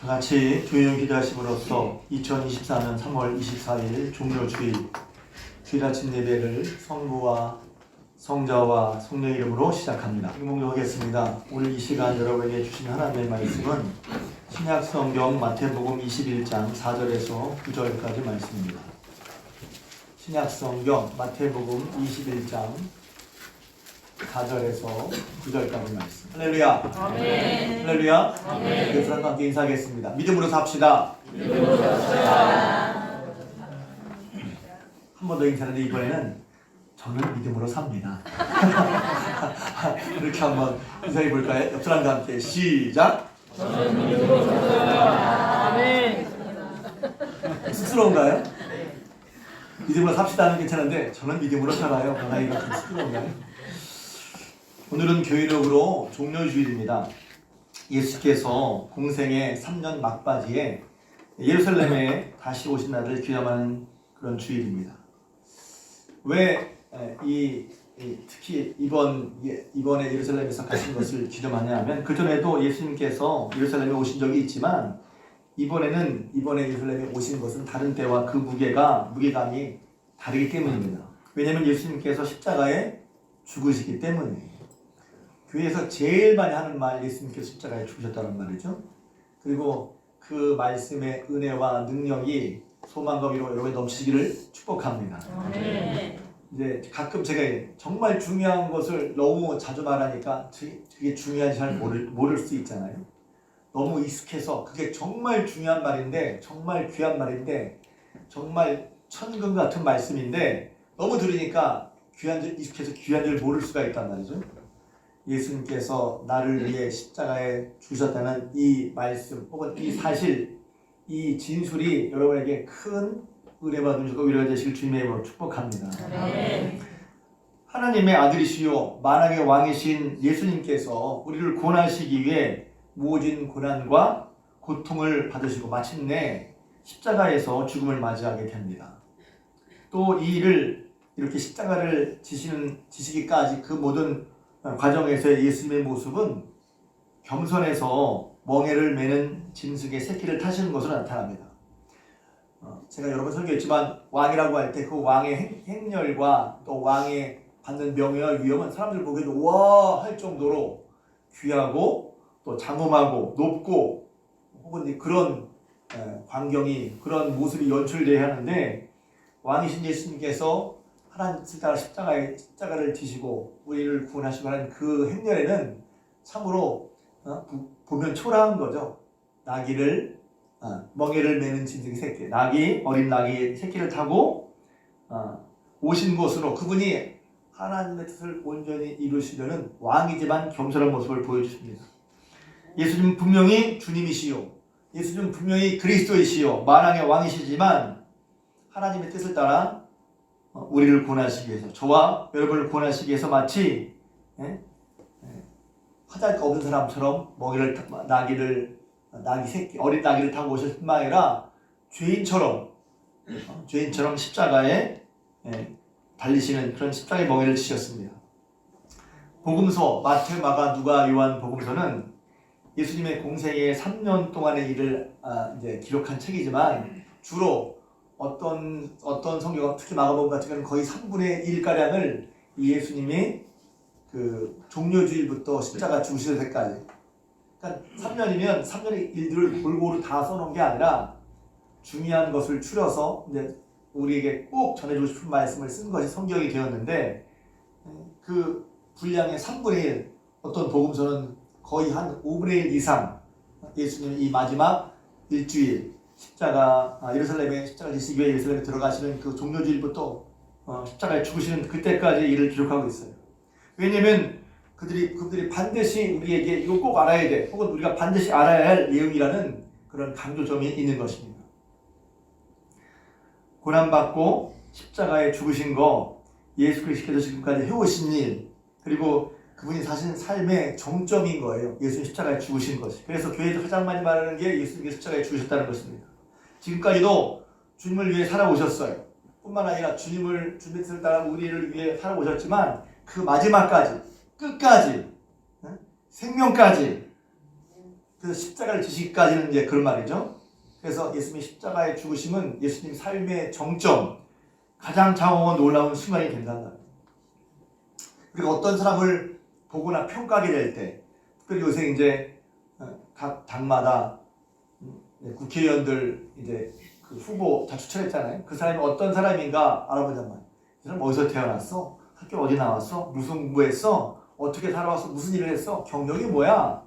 다 같이 조용 기도하심으로써 2024년 3월 24일 종료주일 주일 아침 예배를 성부와 성자와 성령 이름으로 시작합니다. 봉독하겠습니다. 오늘 이 시간 여러분에게 주신 하나님의 말씀은 신약성경 마태복음 21장 4절에서 9절까지 말씀입니다. 신약성경 마태복음 21장 4절에서 9절까지 말씀. 할렐루야. 아멘. 할렐루야. 아멘. 그 사람과 함께 인사하겠습니다. 믿음으로 삽시다. 믿음으로 삽시다. 한 번 더 인사하는데 이번에는 저는 믿음으로 삽니다. 이렇게 한번 인사해 볼까요? 옆 사람과 함께 시작. 저는 믿음으로 삽시다. 아멘. 쑥스러운가요? 믿음으로 삽시다는 괜찮은데 저는 믿음으로 살아요. 강하기가 좀 쑥스러운가요? 오늘은 교회력으로 종료주일입니다. 예수께서 공생의 3년 막바지에 예루살렘에 다시 오신 날을 기념하는 그런 주일입니다. 왜 특히 이번에 예루살렘에서 가신 것을 기념하냐 하면 그전에도 예수님께서 예루살렘에 오신 적이 있지만 이번에 예루살렘에 오신 것은 다른 때와 그 무게감이 다르기 때문입니다. 왜냐하면 예수님께서 십자가에 죽으시기 때문이에요. 교회에서 제일 많이 하는 말, 예수님께서 십자가에 죽으셨다는 말이죠. 그리고 그 말씀의 은혜와 능력이 소망과 위로 여러분이 넘치기를 축복합니다. 이제 가끔 제가 정말 중요한 것을 너무 자주 말하니까 그게 중요한지 잘 모를 수 있잖아요. 너무 익숙해서 그게 정말 중요한 말인데, 정말 귀한 말인데, 정말 천금 같은 말씀인데 너무 들으니까 익숙해서 귀한 줄 모를 수가 있단 말이죠. 예수님께서 나를 위해 십자가에 죽으셨다는 이 말씀 혹은 이 사실, 이 진술이 여러분에게 큰 은혜와 능력과 위로가 되시길 주님의 이름으로 축복합니다. 네. 하나님의 아들이시요 만왕의 왕이신 예수님께서 우리를 구원하시기 위해 모진 고난과 고통을 받으시고 마침내 십자가에서 죽음을 맞이하게 됩니다. 또 이 일을 이렇게 십자가를 지시기까지 그 모든 과정에서의 예수님의 모습은 겸손해서 멍에를 매는 짐승의 새끼를 타시는 것으로 나타납니다. 제가 여러 번 설교했지만 왕이라고 할 때 그 왕의 행렬과 또 왕의 받는 명예와 위엄은 사람들 보기에도 와 할 정도로 귀하고 또 장엄하고 높고 혹은 그런 광경이 그런 모습이 연출되어야 하는데 왕이신 예수님께서 하나님 십자가를 지시고 우리를 구원하시고 하는 그 행렬에는 참으로 보면 초라한 거죠. 멍에를 매는 짐승의 새끼, 어린 낙이 새끼를 타고 오신 곳으로 그분이 하나님의 뜻을 온전히 이루시려는 왕이지만 겸손한 모습을 보여주십니다. 예수님 분명히 주님이시요, 예수님 분명히 그리스도이시요 만왕의 왕이시지만 하나님의 뜻을 따라 우리를 구원하시기 위해서, 저와 여러분을 구원하시기 위해서 마치 화잘거 없는 사람처럼 어린 나귀를 타고 오실 뿐만 아니라 죄인처럼 십자가에 달리시는 그런 십자가의 멍에를 지셨습니다. 복음서 마태, 마가, 누가, 요한 복음서는 예수님의 공생의 3년 동안의 일을 이제 기록한 책이지만 주로 어떤 성경, 특히 마가복음 같은 경우는 거의 3분의 1가량을 예수님이 그 종료주일부터 십자가 죽으실 때까지, 그러니까 3년이면 3년의 일들을 골고루 다 써놓은 게 아니라 중요한 것을 추려서 이제 우리에게 꼭 전해주고 싶은 말씀을 쓴 것이 성경이 되었는데 그 분량의 3분의 1, 어떤 복음서는 거의 한 5분의 1 이상 예수님이 이 마지막 일주일 예루살렘에 십자가 지시기 위해 예루살렘에 들어가시는 그 종료주일부터 십자가에 죽으시는 그때까지 일을 기록하고 있어요. 왜냐하면 그들이 반드시 우리에게 이거 꼭 알아야 돼, 혹은 우리가 반드시 알아야 할 내용이라는 그런 강조점이 있는 것입니다. 고난받고 십자가에 죽으신 거, 예수 그리스도께서 지금까지 해오신 일, 그리고 그분이 사신 삶의 정점인 거예요. 예수님 십자가에 죽으신 것이. 그래서 교회에서 가장 많이 말하는 게 예수님께서 십자가에 죽으셨다는 것입니다. 지금까지도 주님을 위해 살아오셨어요. 뿐만 아니라 주님의 뜻을 따라 우리를 위해 살아오셨지만 그 마지막까지, 끝까지, 생명까지 그래서 십자가를 지시기까지는 이제 그런 말이죠. 그래서 예수님의 십자가의 죽으심은 예수님 삶의 정점, 가장 장엄하고 놀라운 순간이 된다는 말이에요. 그리고 어떤 사람을 보거나 평가하게 될 때, 특별히 요새 이제 각 당마다 국회의원들 이제 그 후보 다 추천했잖아요. 그 사람이 어떤 사람인가 알아보자면, 이 사람 어디서 태어났어? 학교 어디 나왔어? 무슨 공부했어? 어떻게 살아왔어? 무슨 일을 했어? 경력이 뭐야?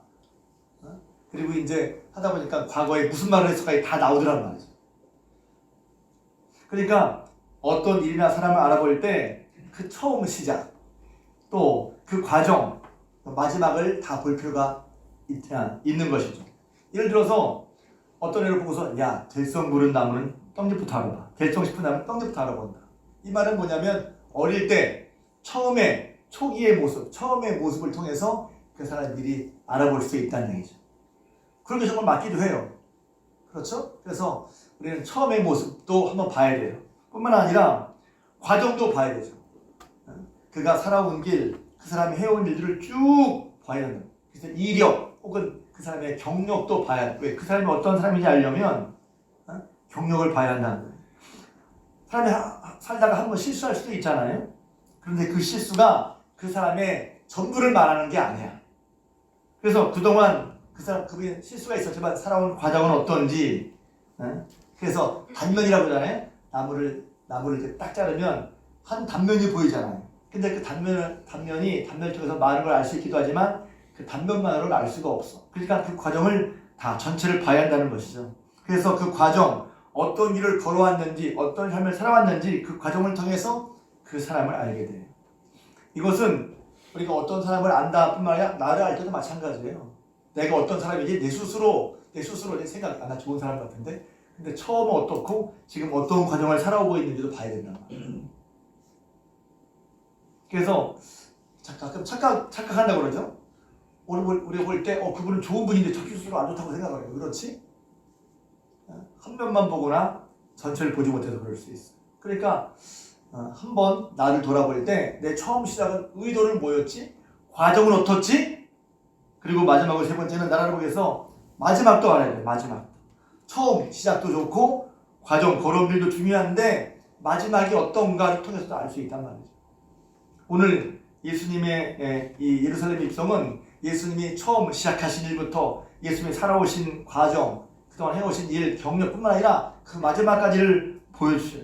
그리고 이제 하다 보니까 과거에 무슨 말을 했을까지 다 나오더란 말이죠. 그러니까 어떤 일이나 사람을 알아볼 때 그 처음 시작, 또 그 과정, 마지막을 다 볼 필요가 있는 것이죠. 예를 들어서 어떤 애를 보고서 야, 될성 부른 나무는 떡잎부터 알아봐. 될성 싶은 나무는 떡잎부터 알아본다. 이 말은 뭐냐면 어릴 때 초기의 모습, 처음의 모습을 통해서 그 사람 미리 알아볼 수 있다는 얘기죠. 그런 게 정말 맞기도 해요. 그렇죠? 그래서 우리는 처음의 모습도 한번 봐야 돼요. 뿐만 아니라 과정도 봐야 되죠. 그가 살아온 길, 그 사람이 해온 일들을 쭉 봐야 된다. 그래서 이력 혹은 그 사람의 경력도 봐야 돼. 왜? 그 사람이 어떤 사람인지 알려면 경력을 봐야 한다는 거예요. 사람이 살다가 한번 실수할 수도 있잖아요. 그런데 그 실수가 그 사람의 전부를 말하는 게 아니야. 그래서 그동안 그분이 실수가 있었지만 살아온 과정은 어떤지, 그래서 단면이라고 하잖아요. 나무를 이렇게 딱 자르면 한 단면이 보이잖아요. 근데 그 단면을 통해서 많은 걸 알 수 있기도 하지만 그 단면만으로는 알 수가 없어. 그러니까 그 과정을 다 전체를 봐야 한다는 것이죠. 그래서 그 과정, 어떤 길을 걸어왔는지, 어떤 삶을 살아왔는지 그 과정을 통해서 그 사람을 알게 돼요. 이것은 우리가 어떤 사람을 안다 뿐만 아니라 나를 알 때도 마찬가지예요. 내가 어떤 사람인지 내 스스로 생각, 나 좋은 사람 같은데, 근데 처음은 어떻고 지금 어떤 과정을 살아오고 있는지도 봐야 된단 말이에요. 그래서 가끔 착각한다고 그러죠. 우리가 볼 때 그분은 좋은 분인데 저 스스로 안 좋다고 생각을 해요. 그렇지? 한 면만 보거나 전체를 보지 못해서 그럴 수 있어요. 그러니까 한번 나를 돌아볼 때 내 처음 시작은 의도는 뭐였지? 과정은 어떻지? 그리고 마지막으로 세 번째는 나를 보기 위해서 마지막도 알아야 돼요. 마지막. 처음 시작도 좋고 과정, 걸음들도 중요한데 마지막이 어떤가를 통해서도 알 수 있단 말이죠. 오늘 예수님의 이 예루살렘 입성은 예수님이 처음 시작하신 일부터 예수님이 살아오신 과정, 그동안 해오신 일, 경력뿐만 아니라 그 마지막까지를 보여주셔요.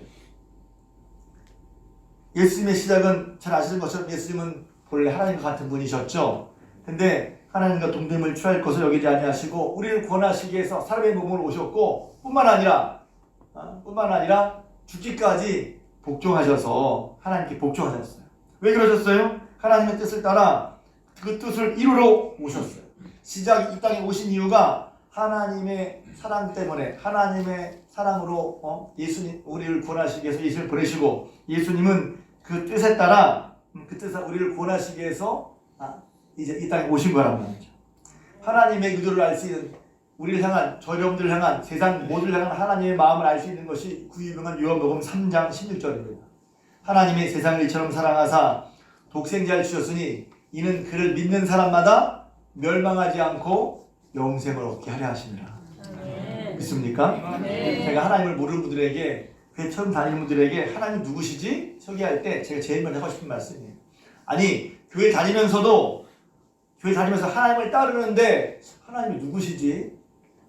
예수님의 시작은 잘 아시는 것처럼 예수님은 본래 하나님과 같은 분이셨죠. 근데 하나님과 동등을 취할 것을 여기지 아니하시고 우리를 구원하시기 위해서 사람의 몸을 오셨고 뿐만 아니라 죽기까지 복종하셔서 하나님께 복종하셨어요. 왜 그러셨어요? 하나님의 뜻을 따라 그 뜻을 이루러 오셨어요. 시작 이 땅에 오신 이유가 하나님의 사랑 때문에, 하나님의 사랑으로 예수님 우리를 구원하시기 위해서 예수님을 보내시고, 예수님은 그 뜻에 따라 그 뜻을 우리를 구원하시기 위해서 이제 이 땅에 오신 거란 말이죠. 하나님의 의도를 알 수 있는, 우리를 향한, 저희 여러분들을 향한, 세상 모두를 향한 하나님의 마음을 알 수 있는 것이 그 유명한 요한복음 3장 16절입니다. 하나님의 세상을 이처럼 사랑하사 독생자를 주셨으니 이는 그를 믿는 사람마다 멸망하지 않고 영생을 얻게 하려 하심이라. 믿습니까? 제가 하나님을 모르는 분들에게, 교회 처음 다니는 분들에게 하나님 누구시지? 소개할 때 제가 제일 먼저 하고 싶은 말씀이에요. 아니, 교회 다니면서 하나님을 따르는데 하나님이 누구시지?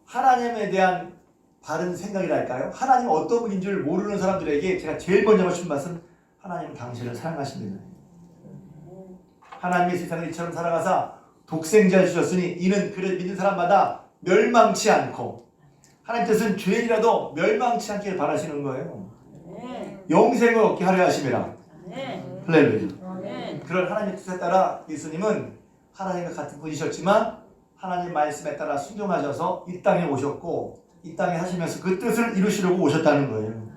하나님에 대한 바른 생각이랄까요? 하나님이 어떤 분인 줄 모르는 사람들에게 제가 제일 먼저 하고 싶은 말씀, 하나님은 당신을 사랑하십니다. 하나님의 세상을 이처럼 사랑하사 독생자를 주셨으니 이는 그를 믿는 사람마다 멸망치 않고, 하나님 뜻은 죄인이라도 멸망치 않기를 바라시는 거예요. 영생을 얻게 하려 하심이라. 할렐루야. 그런 하나님의 뜻에 따라 예수님은 하나님과 같은 분이셨지만 하나님 말씀에 따라 순종하셔서 이 땅에 오셨고, 이 땅에 하시면서 그 뜻을 이루시려고 오셨다는 거예요.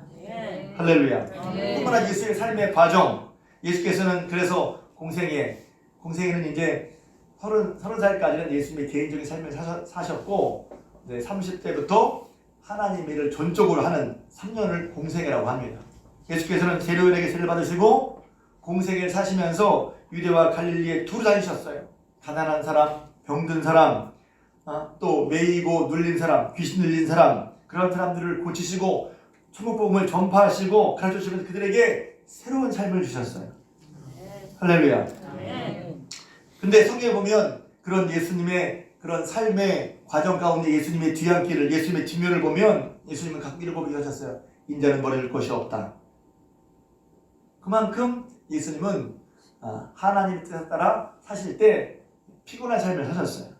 할렐루야. 뿐만 아니라 예수의 삶의 과정, 예수께서는 그래서 공생에는 이제 30살까지는 예수님의 개인적인 삶을 사셨고, 30대부터 하나님 일을 전적으로 하는 3년을 공생애라고 합니다. 예수께서는 세례요한에게 세례를 받으시고 공생애를 사시면서 유대와 갈릴리에 두루 다니셨어요. 가난한 사람, 병든 사람, 또 매이고 눌린 사람, 귀신 들린 사람, 그런 사람들을 고치시고 천국복음을 전파하시고 가르쳐주시면서 그들에게 새로운 삶을 주셨어요. 할렐루야. 근데 성경에 보면 그런 예수님의 그런 삶의 과정 가운데 예수님의 뒤안길을, 예수님의 뒷면을 보면 예수님은 각 이렇게 하셨어요. 인자는 버릴 것이 없다. 그만큼 예수님은 하나님의 뜻에 따라 사실 때 피곤한 삶을 사셨어요.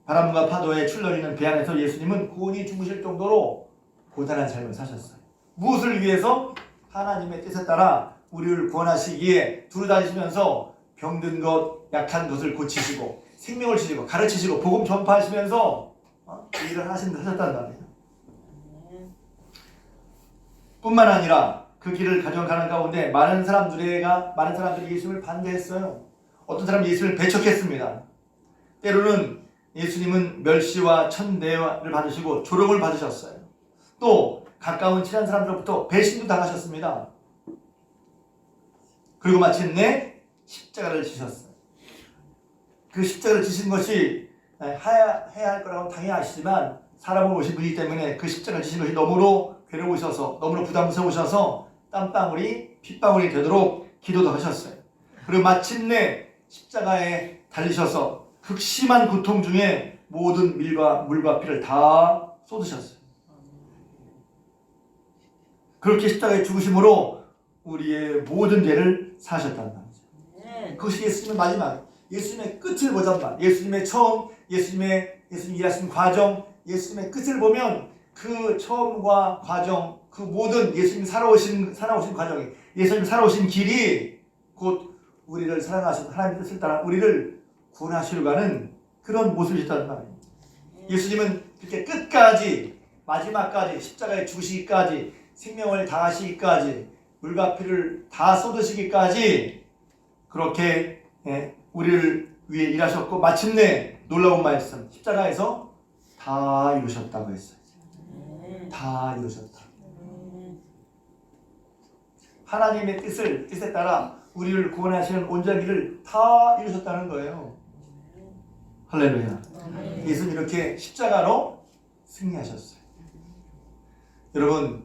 바람과 파도에 출렁이는 배 안에서 예수님은 고온히 죽으실 정도로 고단한 삶을 사셨어요. 무엇을 위해서? 하나님의 뜻에 따라 우리를 구원하시기에 두루다니시면서 병든 것, 약한 것을 고치시고 생명을 주시고 가르치시고 복음 전파하시면서 이 일을 하셨단 말이에요. 뿐만 아니라 그 길을 가져가는 가운데 많은 사람들이 예수님을 반대했어요. 어떤 사람은 예수님을 배척했습니다. 때로는 예수님은 멸시와 천대를 받으시고 조롱을 받으셨어요. 또 가까운 친한 사람들로부터 배신도 당하셨습니다. 그리고 마침내 십자가를 지셨어요. 그 십자가를 지신 것이 해야 할 거라고 당연히 아시지만 사람을 오신 분이기 때문에 그 십자가를 지신 것이 너무로 괴로우셔서 너무나 부담스러우셔서 땀방울이 핏방울이 되도록 기도도 하셨어요. 그리고 마침내 십자가에 달리셔서 극심한 고통 중에 모든 물과 피를 다 쏟으셨어요. 그렇게 십자가에 죽으심으로 우리의 모든 죄를 사하셨다는 말이죠. 그것이 예수님의 마지막, 예수님의 끝을 보자는 말. 예수님의 처음, 예수님 일하신 과정, 예수님의 끝을 보면 그 처음과 과정, 그 모든 예수님 살아오신 과정이, 예수님 살아오신 길이 곧 우리를 사랑하신 하나님의 뜻을 따라 우리를 구원하시려고 하는 그런 모습이셨다는 말이에요. 예수님은 그렇게 끝까지, 마지막까지, 십자가에 죽으시기까지, 생명을 다하시기까지, 물과 피를 다 쏟으시기까지 그렇게 우리를 위해 일하셨고 마침내 놀라운 말씀, 십자가에서 다 이루셨다고 했어요. 다 이루셨다. 하나님의 뜻에 따라 우리를 구원하시는 온전한 일을 다 이루셨다는 거예요. 할렐루야. 예수는 이렇게 십자가로 승리하셨어요. 여러분,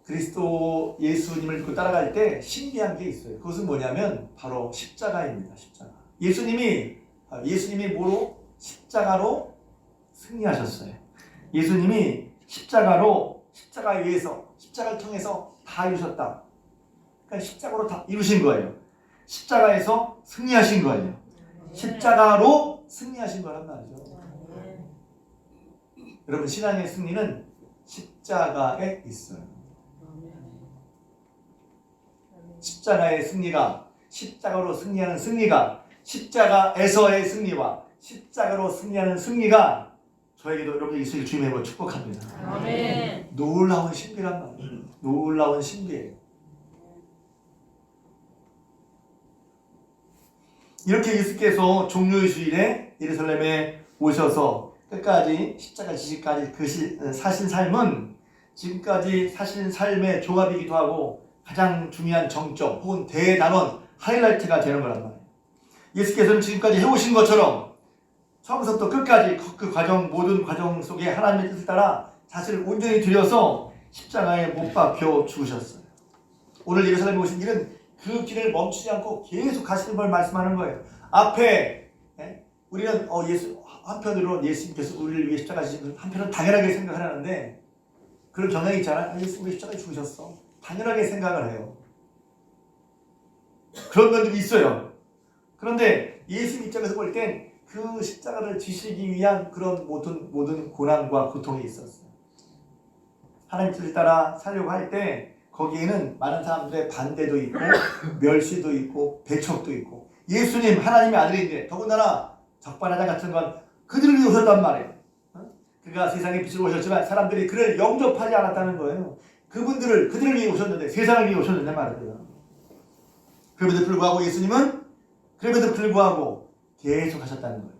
그리스도 예수님을 믿고 따라갈 때 신비한 게 있어요. 그것은 뭐냐면 바로 십자가입니다. 십자가. 예수님이 뭐로? 십자가로 승리하셨어요. 예수님이 십자가에 의해서, 십자가를 통해서 다 이루셨다. 그러니까 십자가로 다 이루신 거예요. 십자가에서 승리하신 거예요. 십자가로 승리하신 거란 말이죠. 여러분, 신앙의 승리는 십자가에 있어요. 십자가의 승리가, 십자가로 승리하는 승리가, 십자가에서의 승리와 십자가로 승리하는 승리가 저에게도 여러분 있으길 주님의 축복합니다. 아멘. 놀라운 신비란 말이에요. 놀라운 신비예요. 이렇게 예수께서 종료의 주일에 예루살렘에 오셔서 끝까지 십자가 지시까지 사신 삶은 지금까지 사신 삶의 종합이기도 하고 가장 중요한 정점 혹은 대단원 하이라이트가 되는 거란 말이에요. 예수께서는 지금까지 해오신 것처럼 처음부터 끝까지 그 과정, 모든 과정 속에 하나님의 뜻을 따라 자신을 온전히 들여서 십자가에 못 박혀 죽으셨어요. 오늘 예루살렘에 오신 길은 그 길을 멈추지 않고 계속 가시는 걸 말씀하는 거예요. 앞에 우리는 한편으로 예수님께서 우리를 위해 십자가 지신 한편은 당연하게 생각을 하는데 그런 경향이 있잖아요. 예수 우리 십자가에 죽으셨어. 당연하게 생각을 해요. 그런 면도 있어요. 그런데 예수님 입장에서 볼 땐 그 십자가를 지시기 위한 그런 모든 고난과 고통이 있었어요. 하나님 뜻을 따라 살려고 할 때 거기에는 많은 사람들의 반대도 있고 멸시도 있고 배척도 있고 예수님 하나님의 아들인데 더군다나 적반하장 같은 건 그들을 위해 오셨단 말이에요. 그가 세상에 빛으로 오셨지만 사람들이 그를 영접하지 않았다는 거예요. 그들을 위해 오셨는데 세상을 위해 오셨는데 말이에요. 그럼에도 불구하고 계속 하셨다는 거예요.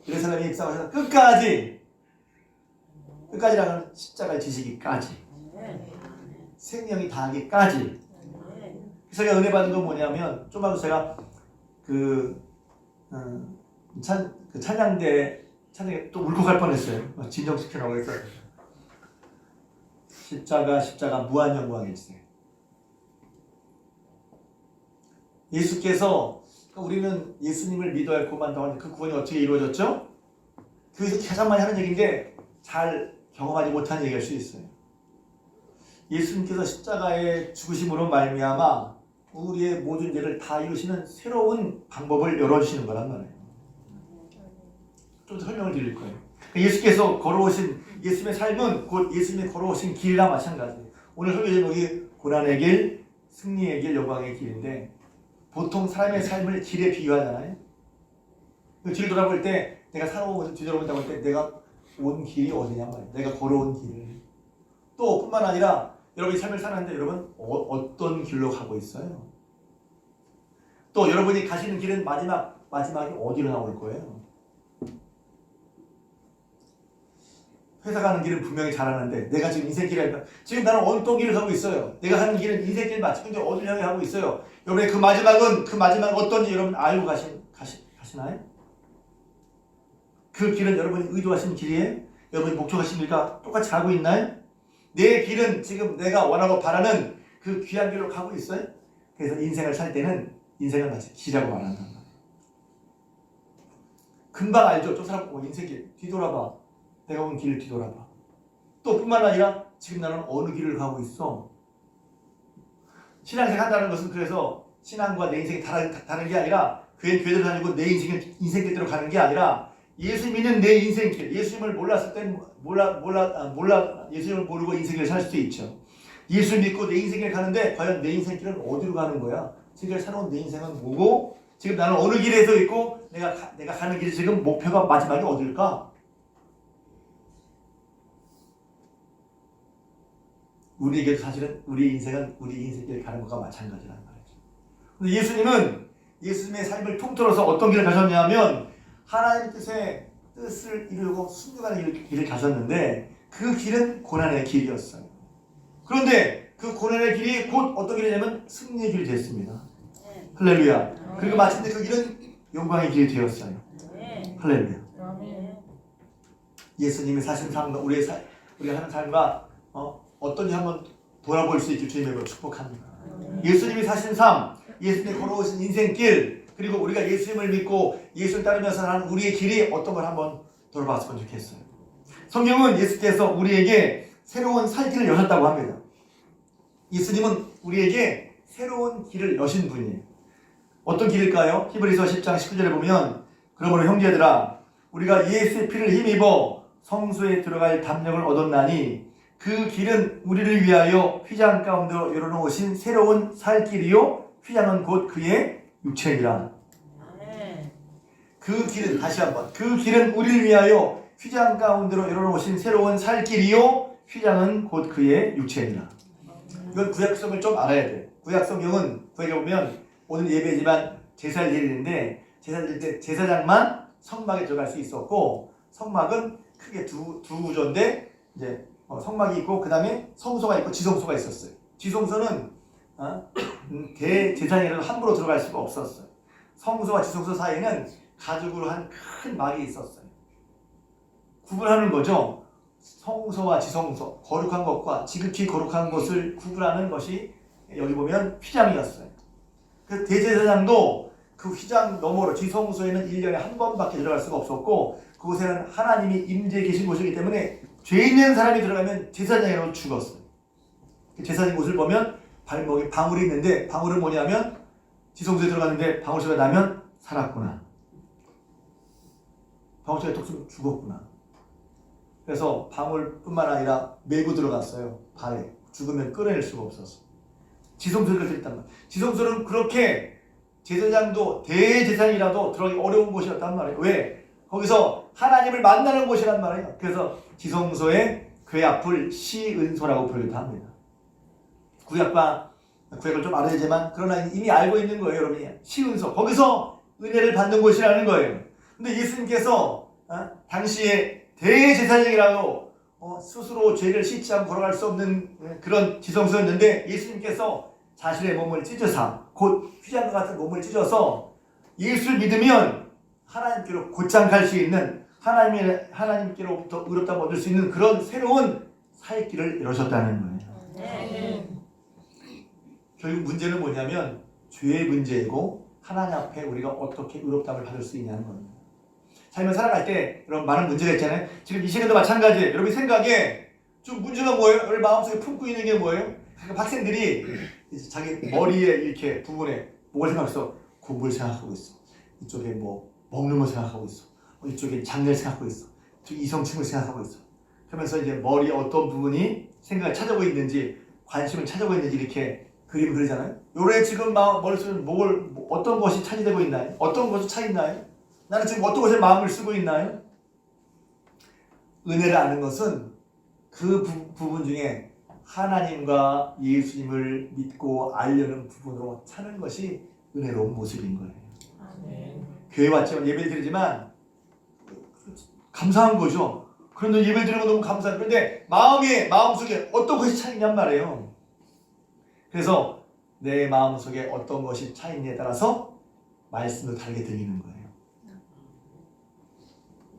예루살렘에 입성하셔서 끝까지라는 십자가를 지시기까지 생명이 다하기까지. 그래서 제가 은혜 받은 건 뭐냐면 좀 하고 제가 찬양대 찬양에 또 울컥할 뻔했어요. 진정시키라고 했어요. 십자가 무한 영광의 지세. 예수께서 우리는 예수님을 믿어야 할 구원한다고 하는데 그 구원이 어떻게 이루어졌죠? 그래서 가장 많이 하는 얘기인데 잘 경험하지 못한 얘기일 수 있어요. 예수님께서 십자가의 죽으심으로 말미암아 우리의 모든 죄를 다 이루시는 새로운 방법을 열어주시는 거란 말이에요. 좀 더 설명을 드릴 거예요. 예수께서 걸어오신 예수님의 삶은 곧 예수님이 걸어오신 길이랑 마찬가지예요. 오늘 설교 제목이 고난의 길, 승리의 길, 영광의 길인데 보통 사람의 삶을 길에 비유하잖아요. 뒤를 돌아볼 때 내가 살아오면서 뒤돌아본다고 할 때 내가 온 길이 어디냐 말이에요. 내가 걸어온 길을. 또 뿐만 아니라 여러분이 삶을 사는데 여러분 어떤 길로 가고 있어요? 또 여러분이 가시는 길은 마지막이 어디로 나올 거예요? 회사 가는 길은 분명히 잘 아는데 내가 지금 인생길에 지금 나는 어떤 길을 가고 있어요. 내가 하는 길은 인생길 맞지. 근데 어디를 향해 가고 있어요? 여러분의 그 마지막은 어떤지 여러분 알고 가시나요? 그 길은 여러분이 의도하신 길이에요? 여러분이 목표하신 길과 똑같이 가고 있나요? 내 길은 지금 내가 원하고 바라는 그 귀한 길로 가고 있어요? 그래서 인생을 살 때는 인생을 마치 길이라고 말한단 말이에요. 금방 알죠? 저 사람 인생길 뒤돌아봐. 내가 온 길을 뒤돌아봐. 또 뿐만 아니라 지금 나는 어느 길을 가고 있어? 신앙생활 한다는 것은 그래서 신앙과 내 인생이 다른 게 아니라 교회를 다니고 내 인생길대로 가는 게 아니라 예수 믿는 내 인생길, 예수님을 몰랐을 땐 예수님을 모르고 인생을 살 수도 있죠. 예수 믿고 내 인생길 가는데 과연 내 인생길은 어디로 가는 거야? 지금 새로운 내 인생은 뭐고? 지금 나는 어느 길에 서 있고 내가 가는 길이 지금 목표가 마지막이 어딜까? 우리에게도 사실은 우리 인생은 우리 인생길 가는 것과 마찬가지라는 말이죠. 근데 예수님은 예수님의 삶을 통틀어서 어떤 길을 가셨냐면 하나님의 뜻을 이루고 순종하는 길을 가셨는데 그 길은 고난의 길이었어요. 그런데 그 고난의 길이 곧 어떤 길이냐면 승리의 길이 됐습니다. 할렐루야. 그리고 마침내 그 길은 영광의 길이 되었어요. 할렐루야. 예수님이 사신 삶과 우리가 하는 삶과 어떤지 한번 돌아볼 수 있게 주님의 축복합니다. 예수님이 사신 삶, 예수님이 걸어오신 인생길, 그리고 우리가 예수님을 믿고 예수를 따르면서 하는 우리의 길이 어떤 걸 한번 돌아봤으면 좋겠어요. 성경은 예수께서 우리에게 새로운 살 길을 여셨다고 합니다. 예수님은 우리에게 새로운 길을 여신 분이에요. 어떤 길일까요? 히브리서 10장 19절에 보면 그러므로 형제들아 우리가 예수의 피를 힘입어 성소에 들어갈 담력을 얻었나니 그 길은 우리를 위하여 휘장 가운데로 열어놓으신 새로운 살 길이요 휘장은 곧 그의 육체니라. 그 길은 다시 한번 그 길은 우리를 위하여 휘장 가운데로 열어놓으신 새로운 살 길이요 휘장은 곧 그의 육체니라. 이건 구약성을 좀 알아야 돼요. 구약성경은 구약에 보면 오늘 예배지만 제사를 드리는데 제사를 드릴 때 제사장만 성막에 들어갈 수 있었고 성막은 크게 두 구조인데 이제 성막이 있고 그 다음에 성소가 있고 지성소가 있었어요. 지성소는 대제사장이라도 함부로 들어갈 수가 없었어요. 성소와 지성소 사이에는 가죽으로 한 큰 막이 있었어요. 구분하는 거죠. 성소와 지성소, 거룩한 것과 지극히 거룩한 것을 구분하는 것이 여기 보면 휘장이었어요. 그 대제사장도 그 휘장 너머로 지성소에는 1년에 한 번밖에 들어갈 수가 없었고 그곳에는 하나님이 임재해 계신 곳이기 때문에 죄 있는 사람이 들어가면 제사장으로 죽었어요. 제사장 곳을 보면 발목에 방울이 있는데 방울은 뭐냐면 지성소에 들어갔는데 방울 소리가 나면 살았구나. 방울 소리가 톡 쏘면 죽었구나. 그래서 방울뿐만 아니라 메고 들어갔어요. 발에. 죽으면 끌어낼 수가 없었어요. 지성소를 들었단 말이에요. 지성소는 그렇게 제사장도 대제사장이라도 들어가기 어려운 곳이었단 말이에요. 왜? 거기서 하나님을 만나는 곳이란 말이에요. 그래서 지성소의 궤 앞을 시은소라고 부르기도 합니다. 구약을 좀 알아야지만 그러나 이미 알고 있는 거예요, 여러분이. 시은소. 거기서 은혜를 받는 곳이라는 거예요. 근데 예수님께서 당시에 대제사장이라도 스스로 죄를 씻지 않고 걸어갈 수 없는 그런 지성소였는데 예수님께서 자신의 몸을 찢어서 곧 휘장과 같은 몸을 찢어서 예수를 믿으면 하나님께로 곧장 갈 수 있는 하나님께로부터 의롭다고 얻을 수 있는 그런 새로운 살 길을 열어줬다는 거예요. 결국 문제는 뭐냐면 죄의 문제이고 하나님 앞에 우리가 어떻게 의롭다함을 받을 수 있냐는 겁니다. 삶을 살아갈 때 여러분 많은 문제가 있잖아요. 지금 이 시간도 마찬가지예요. 여러분 생각에 좀 문제가 뭐예요? 여러분 마음속에 품고 있는 게 뭐예요? 학생들이 자기 머리에 이렇게 부분에 뭘 생각했어? 공부를 생각하고 있어. 이쪽에 뭐 먹는 걸 생각하고 있어. 이쪽에 장래를 생각하고 있어. 이쪽에 이성침을 생각하고 있어. 그러면서 이제 머리에 어떤 부분이 생각을 찾아오고 있는지 관심을 찾아오고 있는지 이렇게 그림을 그리잖아요. 요래 지금 머릿속에 어떤 것이 차지되고 있나요? 어떤 것이 차 있나요? 나는 지금 어떤 것에 마음을 쓰고 있나요? 은혜를 아는 것은 그 부분 중에 하나님과 예수님을 믿고 알려는 부분으로 사는 것이 은혜로운 모습인 거예요. 교회 왔지만 예배를 드리지만 감사한 거죠. 그런데 예배 드리는 거 너무 감사해요. 그런데 마음속에 어떤 것이 차 있냔 말이에요. 그래서 내 마음속에 어떤 것이 차 있느냐에 따라서 말씀도 다르게 들리는 거예요.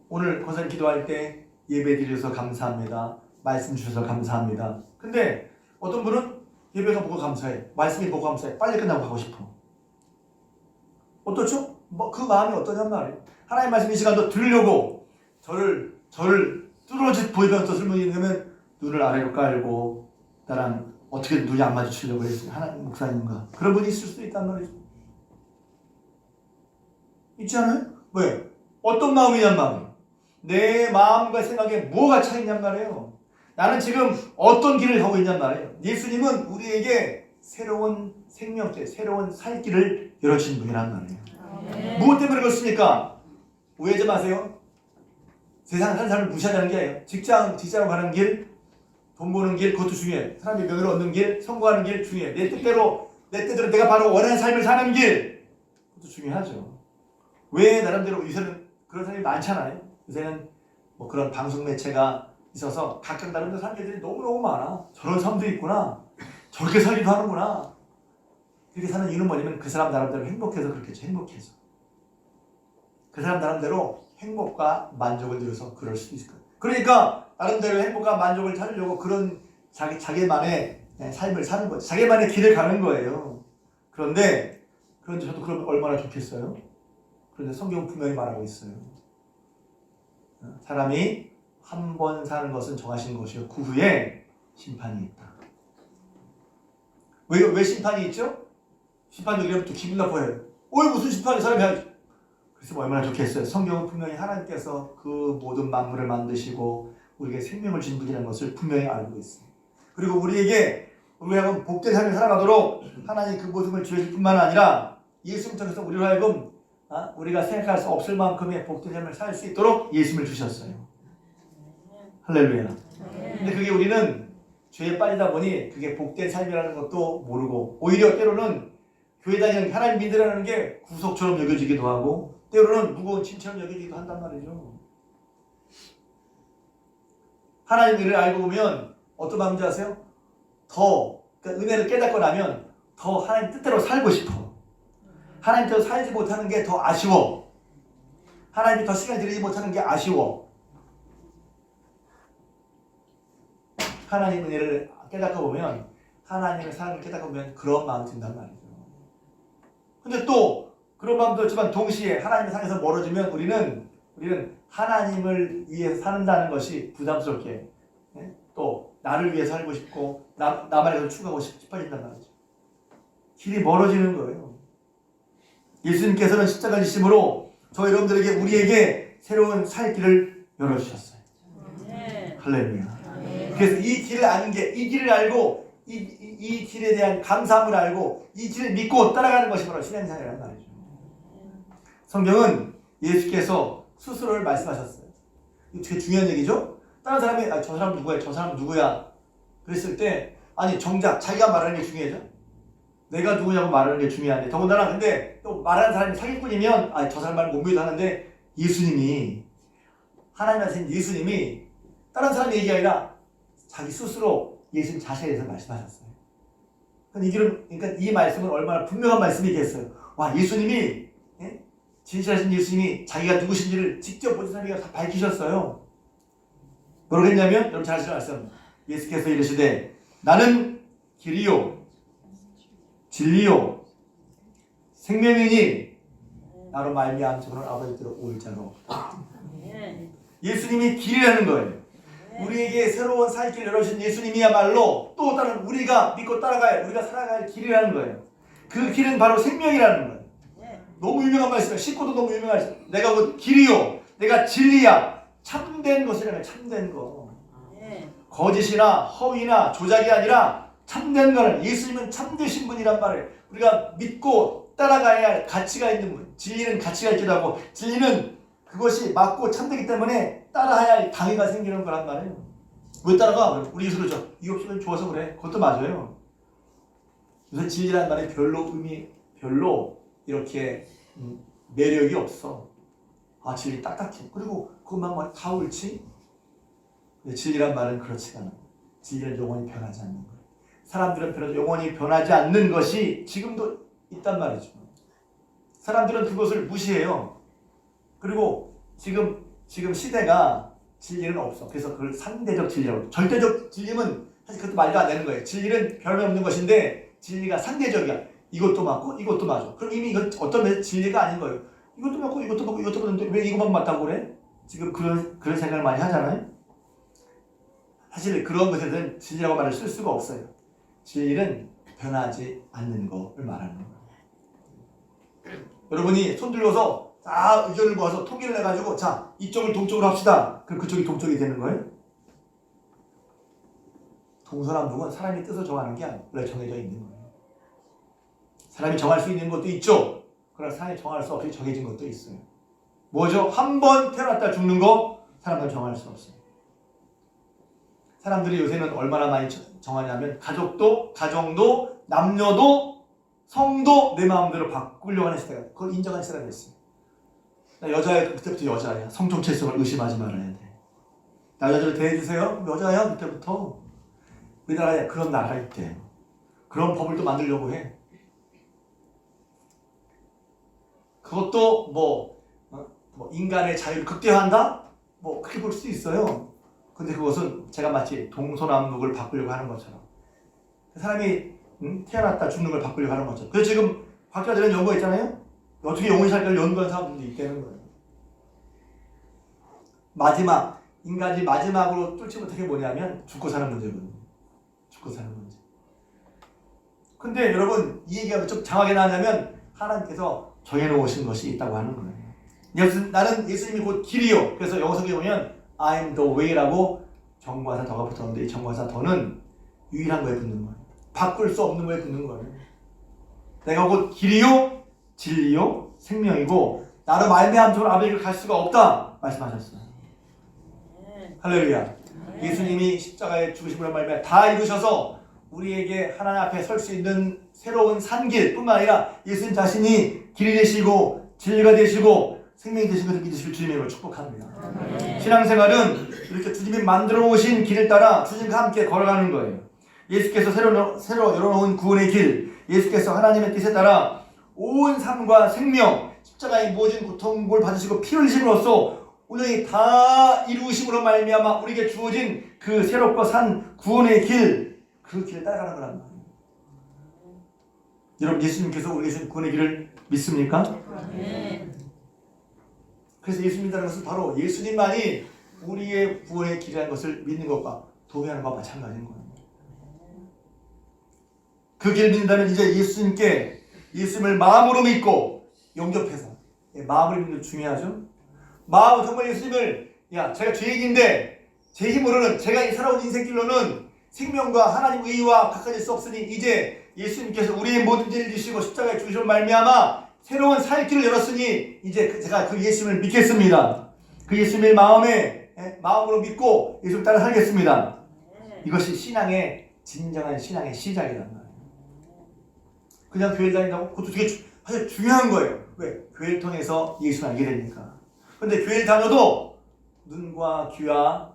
오늘 권사님 기도할 때 예배 드려서 감사합니다. 말씀 주셔서 감사합니다. 근데 어떤 분은 예배가 뭐가 감사해. 말씀이 뭐가 감사해. 빨리 끝나고 가고 싶어. 어떻죠? 그 마음이 어떠냔 말이에요. 하나님 말씀 이 시간도 들으려고 저를 뚫어짓 보이면 어떤 설명이 있냐면 눈을 아래로 깔고 나랑 어떻게 눈이 안 마주치려고 했어요. 하나님 목사님과. 그런 분이 있을 수도 있단 말이죠. 있지 않아요? 왜? 어떤 마음이냔 말이에요. 내 마음과 생각에 뭐가 차있냔 말이에요. 나는 지금 어떤 길을 가고 있냔 말이에요. 예수님은 우리에게 새로운 생명체, 새로운 살 길을 열어주신 분이란 말이에요. 무엇 때문에 그렇습니까? 오해하지 마세요. 세상 한 사람을 무시하자는 게 아니에요. 직장으로 가는 길, 돈 버는 길, 그것도 중요해. 사람의 명예를 얻는 길, 성공하는 길 중요해. 내 뜻대로 내가 바로 원하는 삶을 사는 길, 그것도 중요하죠. 왜 나름대로 요새는 그런 사람이 많잖아요. 요새는 뭐 그런 방송 매체가 있어서 각각 다른 사람들이 너무너무 많아. 저런 사람도 있구나. 저렇게 살기도 하는구나. 그렇게 사는 이유는 뭐냐면 그 사람 나름대로 행복해서 그렇겠죠. 행복해서. 그 사람 나름대로 행복과 만족을 누려서 그럴 수도 있을 거예요. 그러니까 나름대로 행복과 만족을 찾으려고 그런 자기만의 삶을 사는 거죠. 자기만의 길을 가는 거예요. 그런데 저도 그러면 얼마나 좋겠어요? 그런데 성경은 분명히 말하고 있어요. 사람이 한 번 사는 것은 정하신 것이요 그 후에 심판이 있다. 왜 심판이 있죠? 심판이 이러면 또 기분 나빠요. 무슨 심판이 사람이 하지? 그래서 얼마나 좋겠어요. 성경은 분명히 하나님께서 그 모든 만물을 만드시고 우리에게 생명을 주신 분이라는 것을 분명히 알고 있어요. 그리고 우리가 복된 삶을 살아가도록 하나님 그 모든 주실 뿐만 아니라 예수님 통해서 우리로 하여금 우리가 생각할 수 없을 만큼의 복된 삶을 살 수 있도록 예수님을 주셨어요. 할렐루야. 근데 그게 우리는 죄에 빠지다 보니 그게 복된 삶이라는 것도 모르고 오히려 때로는 교회 다니는 하나님 믿으라는 게 구속처럼 여겨지기도 하고 때로는 무거운 짐처럼 여겨지기도 한단 말이죠. 하나님 은혜를 알고 보면 어떤 마음인지 아세요? 그러니까 은혜를 깨닫고 나면 더 하나님 뜻대로 살고 싶어. 하나님께서 살지 못하는 게 더 아쉬워. 하나님이 더 시간 들이지 못하는 게 아쉬워. 하나님 은혜를 깨닫고 보면 하나님의 사랑을 깨닫고 보면 그런 마음이 든단 말이죠. 근데 또 그런 마음도 있지만 동시에 하나님의 사랑에서 멀어지면 우리는 하나님을 위해서 사는다는 것이 부담스럽게 또 나를 위해 살고 싶고 나만의 것을 추구하고 싶어진단 말이죠. 길이 멀어지는 거예요. 예수님께서는 십자가 지심으로 저 여러분들에게 우리에게 새로운 살 길을 열어주셨어요. 할렐루야. 그래서 이 길을 아는 게 이 길을 알고 이 길에 대한 감사함을 알고 이 길을 믿고 따라가는 것이 바로 신앙생활이란 말이죠. 성경은 예수께서 스스로를 말씀하셨어요. 이거 되게 중요한 얘기죠. 다른 사람이 저 사람 누구야? 저 사람 누구야? 그랬을 때 정작 자기가 말하는 게 중요하죠. 내가 누구냐고 말하는 게 중요한데 더군다나 근데 또 말하는 사람이 사기꾼이면 저 사람 말 못 믿어 하는데 예수님이 하나님 하신 예수님이 다른 사람 얘기가 아니라 자기 스스로 예수님 자신에 대해서 말씀하셨어요. 그러니까 이 말씀은 얼마나 분명한 말씀이겠어요. 와, 예수님이 진실하신 예수님이 자기가 누구신지를 직접 보신 사람이 다 밝히셨어요. 뭐라고 했냐면 여러분 잘 아시죠? 예수께서 이르시되 나는 길이요 진리요 생명이니 나로 말미암아 저는 아버지께로 올 자가 없다. 예수님이 길이라는 거예요. 우리에게 새로운 살 길을 열어주신 예수님이야말로 또 다른 우리가 믿고 따라갈 우리가 살아갈 길이라는 거예요. 그 길은 바로 생명이라는 거예요. 너무 유명한 말씀이에요. 십구도 너무 유명한 말씀. 내가 곧 길이요 내가 진리야. 참된 것이라면 참된 거. 거짓이나 허위나 조작이 아니라 참된 거는 예수님은 참되신 분이란 말이에요. 우리가 믿고 따라가야 할 가치가 있는 분. 진리는 가치가 있기도 하고 진리는 그것이 맞고 참되기 때문에 따라야 할 당위가 생기는 거란 말이에요. 왜 따라가? 우리 예수 그러죠. 이거 없으면 좋아서 그래. 그것도 맞아요. 그래서 진리라는 말이 별로 이렇게 매력이 없어. 아 진리 딱딱해. 그리고 그것만 다 옳지? 근데 진리란 말은 그렇지가 않아. 진리는 영원히 변하지 않는 거예요. 사람들은 영원히 변하지 않는 것이 지금도 있단 말이죠. 사람들은 그것을 무시해요. 그리고 지금 시대가 진리는 없어. 그래서 그걸 상대적 진리라고. 절대적 진리는 사실 그것도 말도 안 되는 거예요. 진리는 변함없는 것인데 진리가 상대적이야. 이것도 맞고 이것도 맞아. 그럼 이미 이건 어떤 면에서 진리가 아닌 거예요. 이것도 맞고 이것도 맞고 이것도 맞는데 왜 이것만 맞다고 그래? 지금 그런 생각을 많이 하잖아요. 사실 그런 것에는 진리라고 말을 쓸 수가 없어요. 진리는 변하지 않는 것을 말하는 거예요. 여러분이 손 들고서 다 의견을 모아서 통일을 해가지고 자 이쪽을 동쪽으로 합시다. 그럼 그쪽이 동쪽이 되는 거예요? 동서남북은 사람이 뜻을 정하는 게 아니에요. 원래 정해져 있는 거예요. 사람이 정할 수 있는 것도 있죠. 그러나 사람이 정할 수 없이 정해진 것도 있어요. 뭐죠? 한 번 태어났다 죽는 거 사람은 정할 수 없어요. 사람들이 요새는 얼마나 많이 정하냐면 가족도, 가정도, 남녀도, 성도 내 마음대로 바꾸려고 하는 시대가 그걸 인정한 시대가 됐어요. 나 여자야 그때부터 여자야. 성정체성을 의심하지 말아야 돼. 나 여자를 대해주세요. 여자야 그때부터. 우리나라에 그런 나라가 있대. 그런 법을 또 만들려고 해. 그것도 뭐 인간의 자유를 극대화한다? 뭐 그렇게 볼 수도 있어요. 근데 그것은 제가 마치 동서남북을 바꾸려고 하는 것처럼 사람이 태어났다 죽는 걸 바꾸려고 하는 것처럼. 그래서 지금 바뀌어야 되는 연구가 있잖아요. 어떻게 영혼이 살까를 연구한 사람들도 있다는 거예요. 인간이 마지막으로 뚫지 못한 게 뭐냐면 죽고 사는 문제거든요. 죽고 사는 문제. 근데 여러분 이 얘기가 좀 장하게 나냐면 하나님께서 정해놓으신 것이 있다고 하는 거예요. 나는 예수님이 곧 길이요. 그래서 영어 성경에 보면 I'm the way라고 정관사 더가 붙었는데 이 정관사 더는 유일한 거에 붙는 거예요. 바꿀 수 없는 거에 붙는 거예요. 내가 곧 길이요 진리요 생명이고 나로 말미암아 아버지를 갈 수가 없다 말씀하셨어요. 할렐루야. 예수님이 십자가에 죽으심으로 말미암아 다 이루셔서 우리에게 하나님 앞에 설 수 있는 새로운 산길 뿐만 아니라 예수님 자신이 길이 되시고 진리가 되시고 생명이 되신 것을 믿으실 주님을 축복합니다. 신앙생활은 이렇게 주님이 만들어 오신 길을 따라 주님과 함께 걸어가는 거예요. 예수께서 새로 열어놓은 구원의 길, 예수께서 하나님의 뜻에 따라 온 삶과 생명, 십자가에 모진 고통을 받으시고 피 흘리심으로써 오늘 다 이루심으로 말미암아 우리에게 주어진 그 새롭고 산 구원의 길, 그 길을 따라가는 거란 말이에요. 여러분 예수님께서 우리에게 주신 구원의 길을 믿습니까? 그래서 예수 믿는다는 것은 바로 예수님만이 우리의 구원의 길이라는 것을 믿는 것과 동의하는 것과 마찬가지인 거예요. 그 길을 믿는다면 이제 예수님을 마음으로 믿고 영접해서 마음으로 믿는 게 중요하죠. 마음으로 정말 예수님을 제가 죄인인데 제 힘으로는 제가 살아온 인생길로는 생명과 하나님 의와 가까이 수 없으니 이제 예수님께서 우리의 모든 죄를 지시고 십자가에 죽으심으로 말미암아 새로운 살 길을 열었으니 이제 제가 그 예수님을 믿겠습니다. 그 예수님을 마음으로 믿고 예수를 따라 살겠습니다. 이것이 진정한 신앙의 시작이란 말이에요. 그냥 교회 다닌다고? 그것도 되게 사실 중요한 거예요. 왜? 교회를 통해서 예수를 알게 되니까. 근데 교회를 다녀도 눈과 귀와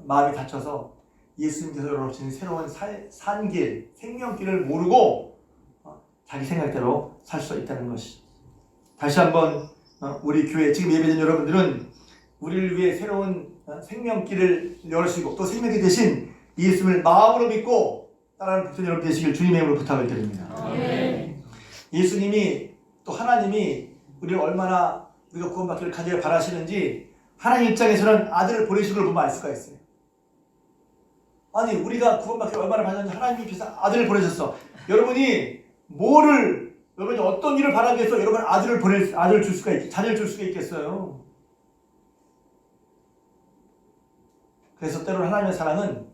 마음이 닫혀서 예수님께서 열어주신 새로운 산길, 생명길을 모르고 자기 생각대로 살 수 있다는 것이 다시 한번 우리 교회 지금 예배드린 여러분들은 우리를 위해 새로운 생명길을 열으시고 또 생명길 대신 예수님을 마음으로 믿고 따라하는 복된 여러분 되시길 주님의 이름으로 부탁을 드립니다. 예수님이 또 하나님이 우리를 얼마나 우리가 구원받기를 간절히 바라시는지 하나님 입장에서는 아들을 보내신 걸 보면 알 수가 있어요. 아니 우리가 구원받기를 얼마나 바라는지 하나님이 입장에서 아들을 보내셨어. 여러분이 여러분이 어떤 일을 바라기 위해서 여러분 자녀를 줄 수가 있겠어요. 그래서 때로는 하나님의 사랑은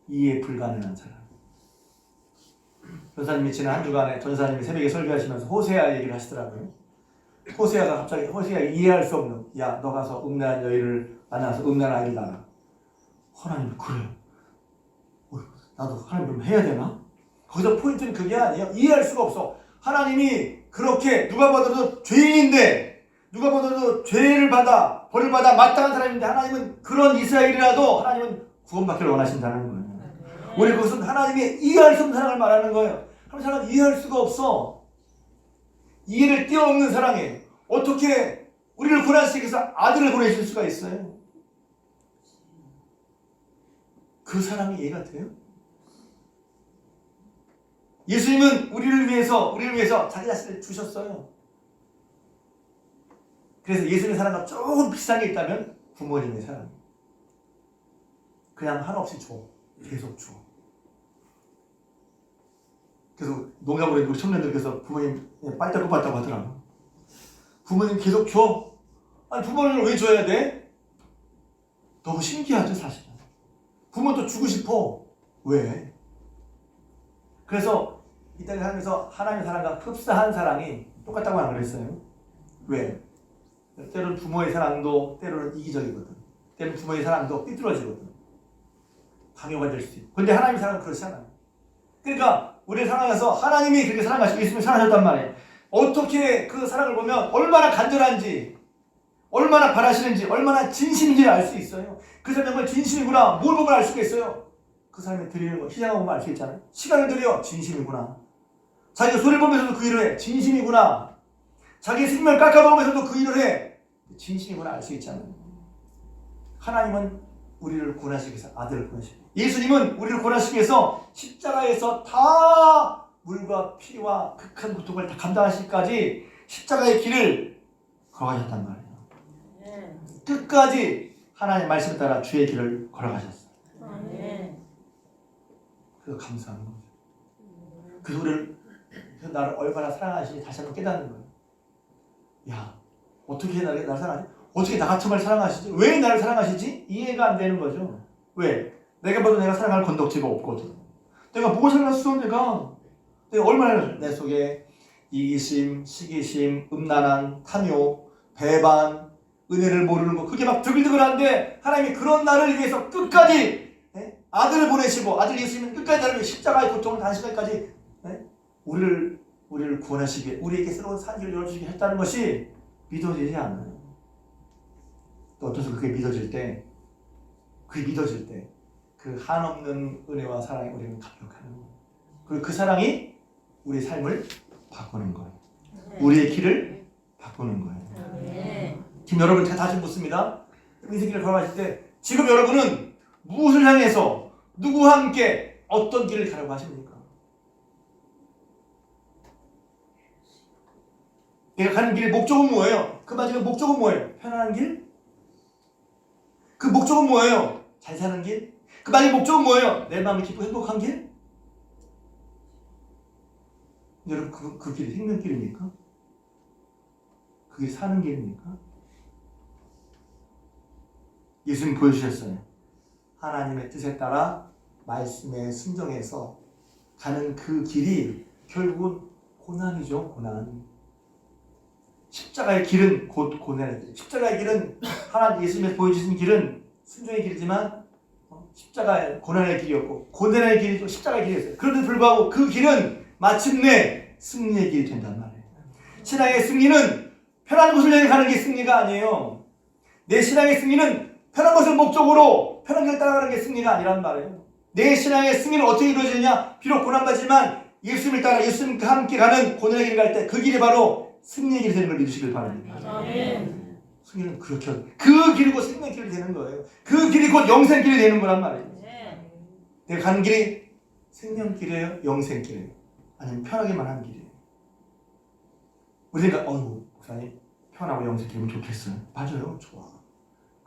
이해 불가능한 사랑. 전사님이 지난 한 주간에 전사님이 새벽에 설교하시면서 호세아 얘기를 하시더라고요. 호세아가 이해할 수 없는, 야 너 가서 음란한 여인을 만나서 음란한 아이를 낳아. 하나님 그래요. 나도 하나님 그럼 해야 되나? 거기서 포인트는 그게 아니에요. 이해할 수가 없어. 하나님이 그렇게 누가 봐도 죄인인데 누가 봐도 죄를 받아 벌을 받아 마땅한 사람인데 하나님은 그런 이스라엘이라도 하나님은 구원받기를 원하신다는 거예요. 우리 그것은 하나님의 이해할 수 없는 사랑을 말하는 거예요. 하나님 사랑을 이해할 수가 없어. 이해를 뛰어넘는 사랑이에요. 어떻게 우리를 구원하시기 위해서 아들을 보내실 수가 있어요? 그 사랑이 이해가 돼요? 예수님은 우리를 위해서 자기 자신을 주셨어요. 그래서 예수님의 사랑과 조금 비슷한 게 있다면 부모님의 사랑. 그냥 한없이 줘. 계속 줘. 그래서 농담으로 우리 청년들께서 부모님 빨 닦고 하더라고. 부모님 계속 줘. 아니 부모님을 왜 줘야 돼? 너무 신기하죠 사실은. 부모도 주고 싶어. 왜? 그래서 이 땅에 살면서 하나님의 사랑과 흡사한 사랑이 똑같다고 안 그랬어요? 왜? 때로는 부모의 사랑도 때로는 이기적이거든. 때로는 부모의 사랑도 삐뚤어지거든. 강요가 될 수 있고. 근데 하나님의 사랑은 그렇지 않아요. 그러니까 우리를 사랑해서 하나님이 그렇게 사랑하시고 예수님을 사랑하셨단 말이에요. 어떻게 그 사랑을 보면 얼마나 간절한지, 얼마나 바라시는지, 얼마나 진심인지를 알 수 있어요. 그 사람이 정말 진심이구나. 뭘 보면 알 수가 있어요. 그 사람이 드리는 거 희생하고 보면 알 수 있잖아요. 시간을 들여 진심이구나. 자기가 손을 보면서도 그 일을 해. 진심이구나. 자기의 생명을 깎아먹으면서도 그 일을 해. 진심이구나 알 수 있잖아요. 하나님은 우리를 구원하시기 위해서 아들을 보내시고 예수님은 우리를 구원하시기 위해서 십자가에서 다 물과 피와 극한 고통을 다 감당하시기까지 십자가의 길을 걸어가셨단 말이에요. 끝까지 하나님의 말씀에 따라 주의 길을 걸어가셨어요. 그래서 감사한 거죠. 그래서 나를 얼마나 사랑하시는지 다시 한번 깨닫는 거예요. 야, 어떻게 나를 사랑하지? 어떻게 나같이 말 사랑하시지? 왜 나를 사랑하시지? 이해가 안 되는 거죠. 왜? 내가 봐도 내가 사랑할 건덕지가 없거든. 내가 뭘 사랑했어? 내가 얼마나 내 속에 이기심, 시기심, 음란한, 탐욕, 배반, 은혜를 모르는 거 그게 막 드글드글한데 하나님이 그런 나를 위해서 끝까지 아들을 보내시고 아들 예수님은 끝까지 나를 위해 십자가의 고통을 단시간까지 우리를 구원하시기에 우리에게 새로운 산길을 열어주시게 했다는 것이 믿어지지 않아요. 또 어떤 순간 그게 믿어질 때 그 한없는 은혜와 사랑에 우리는 감격하는 거예요. 그리고 그 사랑이 우리의 삶을 바꾸는 거예요. 우리의 길을 바꾸는 거예요. 지금 여러분 제가 다시 묻습니다. 인생길을 걸어가실 때 지금 여러분은 무엇을 향해서 누구와 함께 어떤 길을 가려고 하십니까? 내가 가는 길의 목적은 뭐예요? 그 마지막 목적은 뭐예요? 편안한 길? 그 목적은 뭐예요? 잘 사는 길? 그 마지막 목적은 뭐예요? 내 마음이 기쁘고 행복한 길? 여러분 그 길이 생명길입니까? 그게 사는 길입니까? 예수님 보여주셨어요. 하나님의 뜻에 따라 말씀에 순종해서 가는 그 길이 결국은 고난이죠. 고난. 십자가의 길은 곧 고난이죠. 십자가의 길은 하나님 예수님이 보여주신 길은 순종의 길이지만 십자가의 고난의 길이었고 고난의 길이 또 십자가의 길이었어요. 그런데도 불구하고 그 길은 마침내 승리의 길이 된단 말이에요. 신앙의 승리는 편한 곳을 향해 가는 게 승리가 아니에요. 내 신앙의 승리는 편한 것을 목적으로 편한 길을 따라가는 게 승리가 아니란 말이에요. 내 신앙의 승리는 어떻게 이루어지느냐? 비록 고난받지만 예수님을 따라 예수님과 함께 가는 고난의 길을 갈 때 그 길이 바로 승리의 길이 되는 걸 믿으시길 바랍니다. 아멘. 승리는 그렇게 그 길이 곧 생명 길이 되는 거예요. 그 길이 곧 영생 길이 되는 거란 말이에요. 내가 가는 길이 생명 길이에요, 영생 길이에요, 아니면 편하게만 하는 길이에요. 우리가 목사님 편하고 영생 길이면 좋겠어요. 맞아요, 좋아.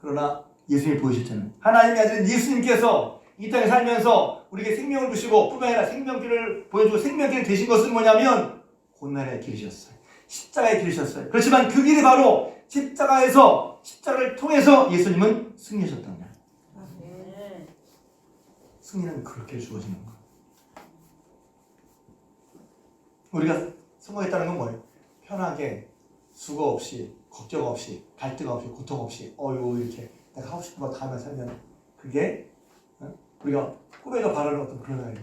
그러나 예수님이 보여주셨잖아요. 하나님의 아들인 예수님께서 이 땅에 살면서 우리에게 생명을 주시고 뿐만 아니라 생명길을 보여주고 생명길이 되신 것은 뭐냐면 고난의 길이셨어요. 십자가의 길이셨어요. 그렇지만 그 길이 바로 십자가를 통해서 예수님은 승리하셨단 말이에요. 승리는 그렇게 주어지는 거예요. 우리가 성공했다는 건 뭐예요? 편하게 수고 없이 걱정 없이 갈등 없이 고통 없이 이렇게 내가 하고 싶은 거 다 하며 살면 그게 우리가 꿈에도 바라는 어떤 그런 아이예요.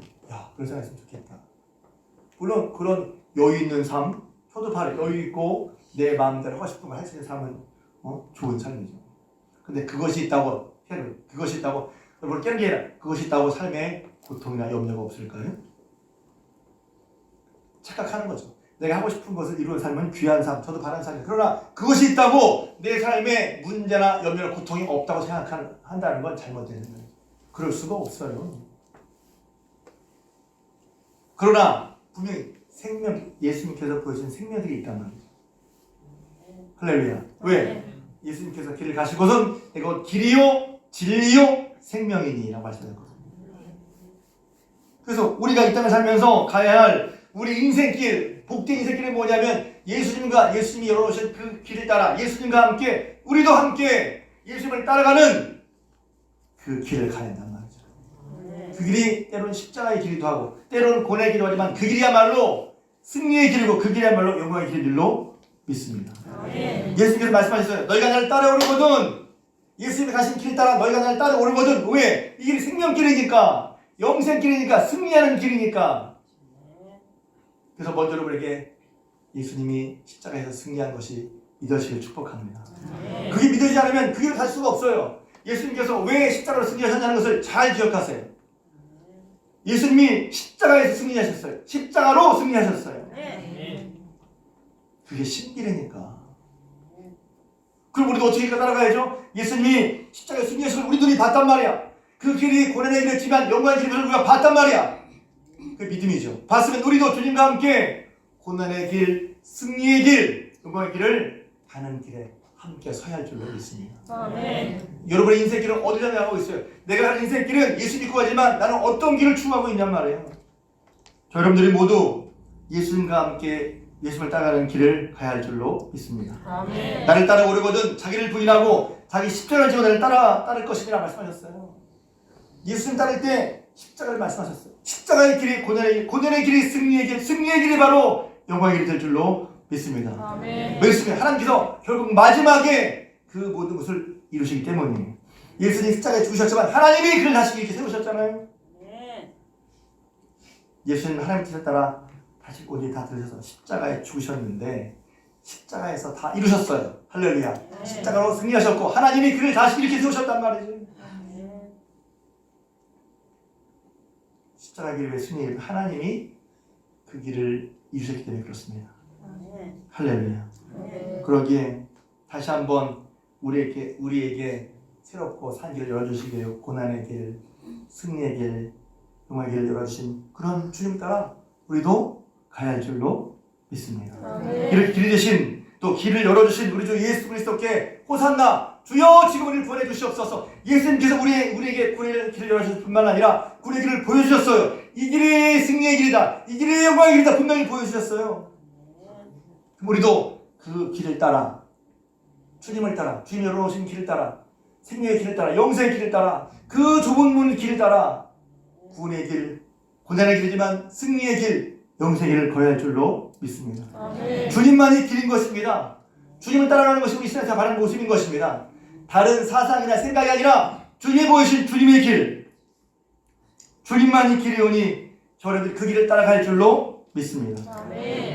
그런 생각이 있으면 좋겠다. 물론 그런 여유 있는 삶, 효도파를 여유 있고 내 마음대로 하고 싶은 걸 할 수 있는 삶은 좋은 삶이죠. 근데 그것이 있다고 여러분 깨는 게 아니라 그것이 있다고 삶에 고통이나 염려가 없을까요? 착각하는 거죠. 내가 하고 싶은 것을 이루는 삶은 귀한 삶, 저도 바라는 삶이에요. 그러나 그것이 있다고 내 삶에 문제나 염려나 고통이 없다고 생각한다는 건 잘못되는 거예요. 그럴 수가 없어요. 그러나 분명히 예수님께서 보여주신 생명들이 있단 말이죠. 할렐루야. 왜? 예수님께서 길을 가실 곳은 이거 길이요 진리요 생명이니라고 말씀하셨거든요. 그래서 우리가 이 땅을 살면서 가야 할 우리 인생길, 복된 인생길은 뭐냐면 예수님이 열어놓으신 그 길을 따라 예수님과 함께 우리도 함께 예수님을 따라가는 그 길을 가야 한단 말이죠. 그 길이 때로는 십자가의 길이기도 하고 때로는 고난의 길이기도 하지만 그 길이야말로 승리의 길이고 그 길이야말로 영광의 길로 믿습니다. 예수님께서 말씀하셨어요. 너희가 나를 따라오르거든, 예수님이 가신 길 따라 너희가 나를 따라오르거든. 왜? 이 길이 생명길이니까, 영생길이니까, 승리하는 길이니까. 그래서 먼저 여러분에게 예수님이 십자가에서 승리한 것이 믿으시길 축복합니다. 그게 믿어지지 않으면 그 길을 갈 수가 없어요. 예수님께서 왜 십자가로 승리하셨냐는 것을 잘 기억하세요. 예수님이 십자가에서 승리하셨어요. 십자가로 승리하셨어요. 그게 신길이니까. 그럼 우리도 어떻게 따라가야죠? 예수님이 십자가에 승리하신 걸 우리 눈이 봤단 말이야. 그 길이 고난의 길이었지만 영광의 길을 우리가 봤단 말이야. 그 믿음이죠. 봤으면 우리도 주님과 함께 고난의 길, 승리의 길, 영광의 길을 가는 길에 함께 서야 할 줄로 믿습니다. 아멘. 여러분의 인생길은 어디를 향해 가고 있어요? 내가 가는 인생길은 예수 믿고 가지만 나는 어떤 길을 추구하고 있냔 말이에요. 여러분들이 모두 예수님과 함께 예수님을 따라가는 길을 가야 할 줄로 믿습니다. 아멘. 나를 따라오려거든 자기를 부인하고 자기 십자가를 지고 나를 따를 것이라 말씀하셨어요. 예수님 따를 때 십자가를 말씀하셨어요. 십자가의 길이 고난의 길이 승리의 길, 승리의 길이 바로 영광의 길이 될 줄로 믿습니다. 아멘. 왜냐하면 하나님께서 결국 마지막에 그 모든 것을 이루시기 때문이에요. 예수님이 십자가에 죽으셨지만 하나님이 그를 다시 이렇게 세우셨잖아요. 예수님은 하나님 뜻에 따라 다시 오직 다 들으셔서 십자가에 죽으셨는데 십자가에서 다 이루셨어요. 할렐루야. 십자가로 승리하셨고 하나님이 그를 다시 이렇게 세우셨단 말이죠. 십자가 길의 승리, 하나님이 그 길을 이루셨기 때문에 그렇습니다. 할렐루야. 그러기에 다시 한번 우리에게 새롭고 산 길을 열어주시게요. 고난의 길, 승리의 길, 영광의 길을 열어주신 그런 주님 따라 우리도 가야 할 줄로 믿습니다. 이렇게 길이 되신 또 길을 열어주신 우리 주 예수 그리스도께 호산나 주여 지금 우리를 구원해 주시옵소서. 예수님께서 우리에게 구원의 길을 열어주실 뿐만 아니라 구원의 길을 보여주셨어요. 이 길이 승리의 길이다, 이 길이 영광의 길이다 분명히 보여주셨어요. 우리도 그 길을 따라 주님을 따라 주님이 열어놓으신 길을 따라 생명의 길을 따라 영생의 길을 따라 그 좁은 문 길을 따라 구원의 길, 고난의 길이지만 승리의 길, 영생의 길을 걸어야 할 줄로 믿습니다. 아멘. 주님만이 길인 것입니다. 주님을 따라가는 것이 우리 신앙에서 바라는 모습인 것입니다. 다른 사상이나 생각이 아니라 주님이 보이신 주님의 길, 주님만이 길이오니 저희들 그 길을 따라갈 줄로 믿습니다. 아멘.